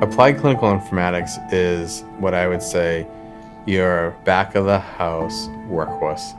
Applied clinical informatics is what I would say your back of the house workhorse,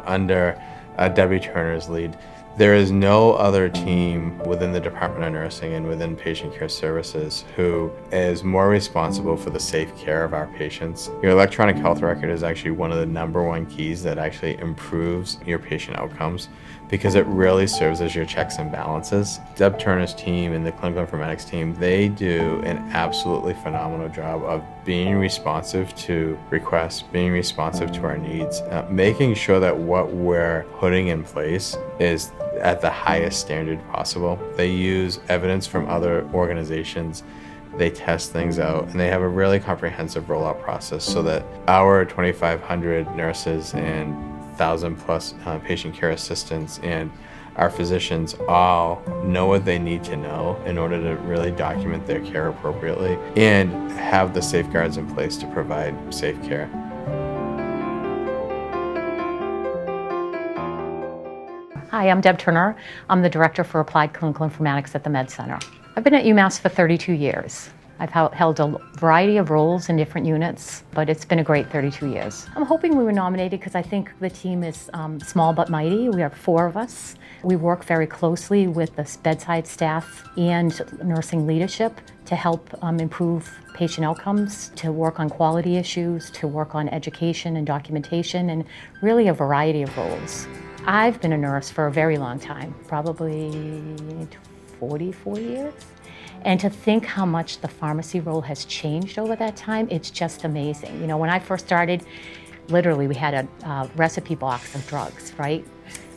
under Debbie Turner's lead. There is no other team within the Department of Nursing and within Patient Care Services who is more responsible for the safe care of our patients. Your electronic health record is actually one of the #1 keys that actually improves your patient outcomes because it really serves as your checks and balances. Deb Turner's team and the clinical informatics team, they do an absolutely phenomenal job of being responsive to requests, being responsive to our needs, making sure that what we're putting in place is at the highest standard possible. They use evidence from other organizations, they test things out, and they have a really comprehensive rollout process so that our 2,500 nurses and 1,000 plus patient care assistants and our physicians all know what they need to know in order to really document their care appropriately and have the safeguards in place to provide safe care. Hi, I'm Deb Turner. I'm the Director for Applied Clinical Informatics at the Med Center. I've been at UMass for 32 years. I've held a variety of roles in different units, but it's been a great 32 years. I'm hoping we were nominated because I think the team is small but mighty. We are 4 of us. We work very closely with the bedside staff and nursing leadership to help improve patient outcomes, to work on quality issues, to work on education and documentation, and really a variety of roles. I've been a nurse for a very long time, probably 44 years. And to think how much the pharmacy role has changed over that time, it's just amazing. When I first started, literally we had a recipe box of drugs, right?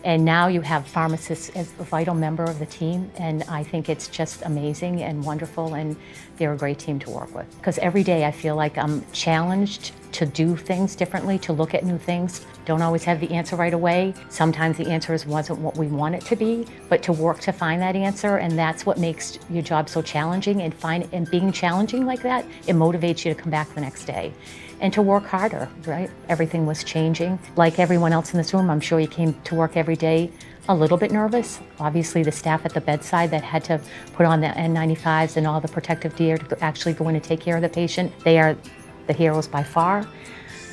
And now you have pharmacists as a vital member of the team, and I think it's just amazing and wonderful, and they're a great team to work with. Because every day I feel like I'm challenged to do things differently, to look at new things. Don't always have the answer right away. Sometimes the answer wasn't what we want it to be, but to work to find that answer, and that's what makes your job so challenging, and being challenging like that, it motivates you to come back the next day and to work harder, right? Everything was changing. Like everyone else in this room, I'm sure you came to work every day a little bit nervous. Obviously the staff at the bedside that had to put on the N95s and all the protective gear to actually go in and take care of the patient, they are the heroes by far.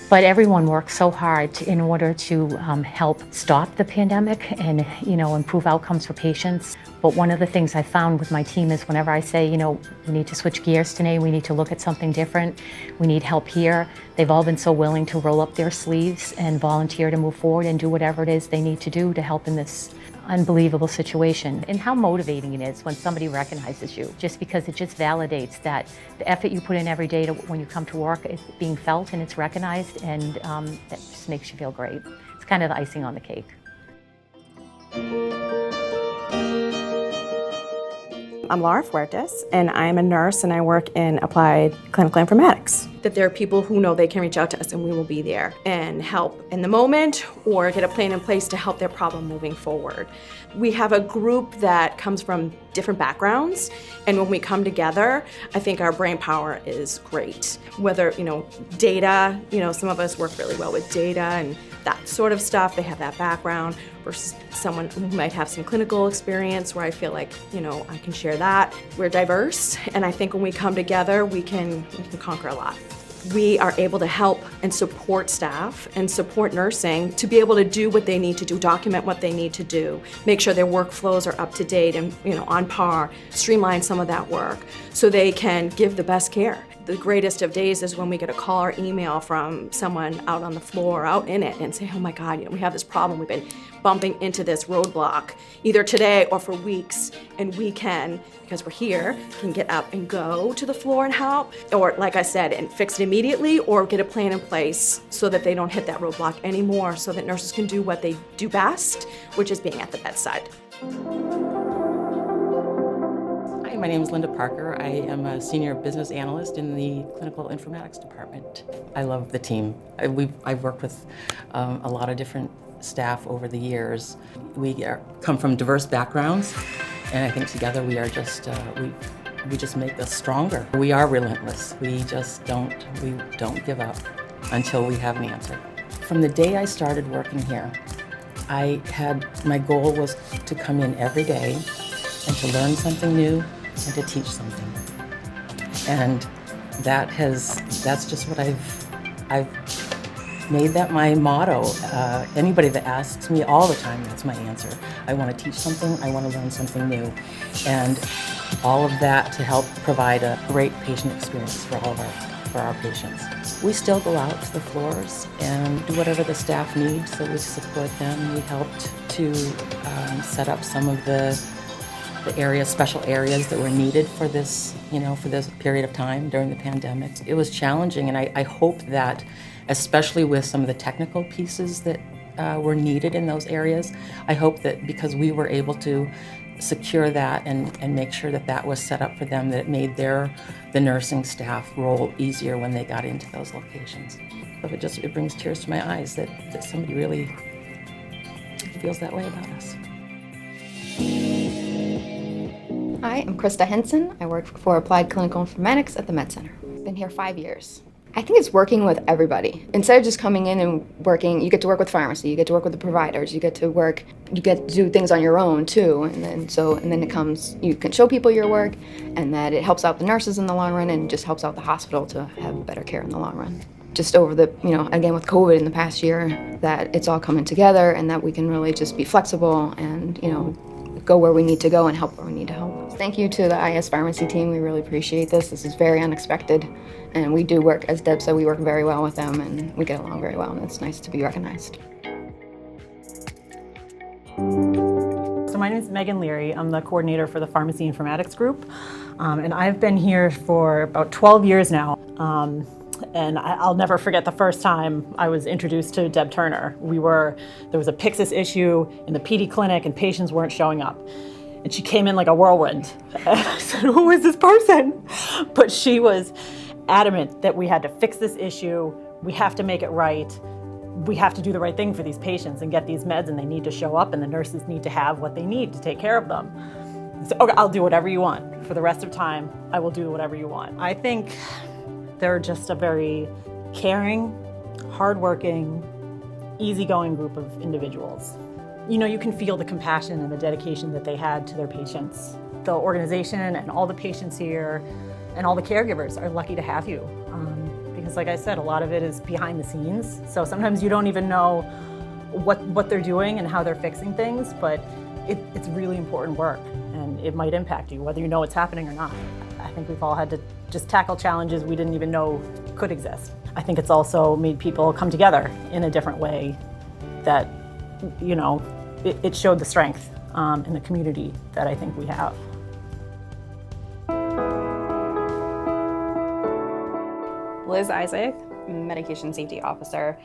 But everyone worked so hard in order to help stop the pandemic and improve outcomes for patients. But one of the things I found with my team is whenever I say, we need to switch gears today, we need to look at something different, we need help here, they've all been so willing to roll up their sleeves and volunteer to move forward and do whatever it is they need to do to help in this unbelievable situation. And how motivating it is when somebody recognizes you, just because it just validates that the effort you put in every day when you come to work is being felt and it's recognized, and that just makes you feel great. It's kind of the icing on the cake. I'm Laura Fuertes, and I'm a nurse and I work in applied clinical informatics. That there are people who know they can reach out to us and we will be there and help in the moment or get a plan in place to help their problem moving forward. We have a group that comes from different backgrounds, and when we come together, I think our brain power is great. Whether, data, some of us work really well with data and that sort of stuff, they have that background, versus someone who might have some clinical experience where I feel like, I can share that. We're diverse, and I think when we come together, we can conquer a lot. We are able to help and support staff and support nursing to be able to do what they need to do, document what they need to do, make sure their workflows are up to date and on par, streamline some of that work so they can give the best care. The greatest of days is when we get a call or email from someone out on the floor, out in it, and say, oh my God, we have this problem. We've been bumping into this roadblock either today or for weeks, and we can, because we're here, can get up and go to the floor and help, or like I said, and fix it immediately, or get a plan in place so that they don't hit that roadblock anymore, so that nurses can do what they do best, which is being at the bedside. Hi, my name is Linda Parker. I am a senior business analyst in the clinical informatics department. I love the team. I've worked with a lot of different staff over the years. We come from diverse backgrounds, and I think together we are just we just make us stronger. We are relentless. We don't give up until we have an answer. From the day I started working here, my goal was to come in every day and to learn something new and to teach something. And that's just what I've made that my motto. Anybody that asks me all the time, that's my answer. I want to teach something, I want to learn something new. And all of that to help provide a great patient experience for our patients. We still go out to the floors and do whatever the staff needs, so we support them. We helped to set up some of the areas, special areas that were needed for this, for this period of time during the pandemic. It was challenging, and I hope that, especially with some of the technical pieces that were needed in those areas, I hope that because we were able to secure that and make sure that that was set up for them, that it made the nursing staff role easier when they got into those locations. So it brings tears to my eyes that somebody really feels that way about us. Hi, I'm Krista Henson. I work for Applied Clinical Informatics at the Med Center. I've been here 5 years. I think it's working with everybody. Instead of just coming in and working, you get to work with pharmacy, you get to work with the providers, you get to do things on your own too. And then it comes, you can show people your work, and that it helps out the nurses in the long run and just helps out the hospital to have better care in the long run. Just over the, again with COVID in the past year, that it's all coming together and that we can really just be flexible and, go where we need to go and help where we need to help. Thank you to the IS Pharmacy team. We really appreciate this. This is very unexpected. And we do work, as Deb said, we work very well with them and we get along very well, and it's nice to be recognized. So my name is Megan Leary. I'm the coordinator for the Pharmacy Informatics Group. And I've been here for about 12 years now. And I'll never forget the first time I was introduced to Deb Turner. There was a Pyxis issue in the PD clinic and patients weren't showing up. And she came in like a whirlwind. And I said, who is this person? But she was adamant that we had to fix this issue. We have to make it right. We have to do the right thing for these patients and get these meds, and they need to show up, and the nurses need to have what they need to take care of them. So, okay, I'll do whatever you want. For the rest of time, I will do whatever you want. I think they're just a very caring, hardworking, easygoing group of individuals. You can feel the compassion and the dedication that they had to their patients. The organization and all the patients here and all the caregivers are lucky to have you. Because like I said, a lot of it is behind the scenes. So sometimes you don't even know what they're doing and how they're fixing things, but it's really important work, and it might impact you, whether you know it's happening or not. I think we've all had to just tackle challenges we didn't even know could exist. I think it's also made people come together in a different way that, it showed the strength in the community that I think we have. Liz Isaac, Medication Safety Officer.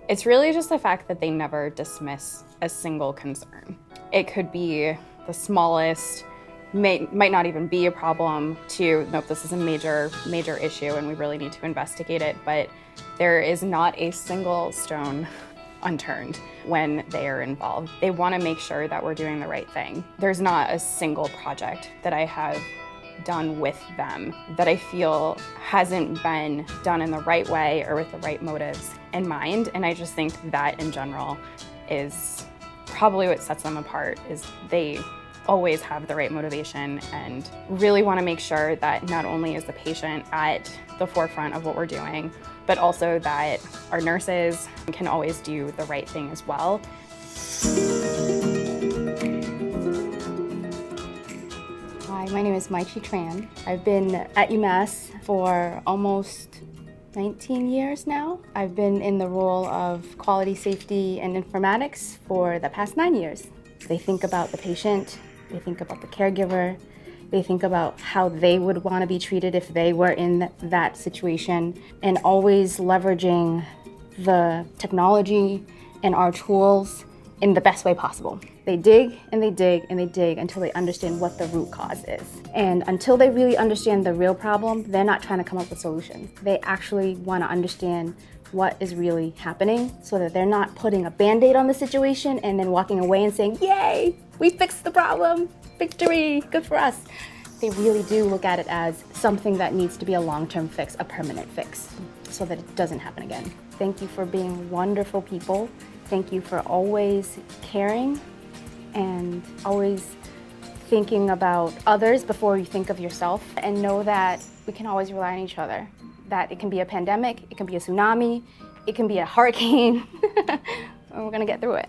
It's really just the fact that they never dismiss a single concern. It could be the smallest, might not even be a problem, to, nope, this is a major issue and we really need to investigate it, but there is not a single stone unturned when they are involved. They want to make sure that we're doing the right thing. There's not a single project that I have done with them that I feel hasn't been done in the right way or with the right motives in mind. And I just think that in general is probably what sets them apart, is they always have the right motivation and really want to make sure that not only is the patient at the forefront of what we're doing, but also that our nurses can always do the right thing as well. Hi, my name is Mai-Chi Tran. I've been at UMass for almost 19 years now. I've been in the role of quality safety and informatics for the past 9 years. They think about the patient, they think about the caregiver, they think about how they would want to be treated if they were in that situation, and always leveraging the technology and our tools in the best way possible. They dig and they dig and they dig until they understand what the root cause is. And until they really understand the real problem, they're not trying to come up with solutions. They actually want to understand what is really happening so that they're not putting a Band-Aid on the situation and then walking away and saying, yay, we fixed the problem, victory, good for us. They really do look at it as something that needs to be a long-term fix, a permanent fix, so that it doesn't happen again. Thank you for being wonderful people. Thank you for always caring and always thinking about others before you think of yourself, and know that we can always rely on each other. That it can be a pandemic, it can be a tsunami, it can be a hurricane, and we're gonna get through it.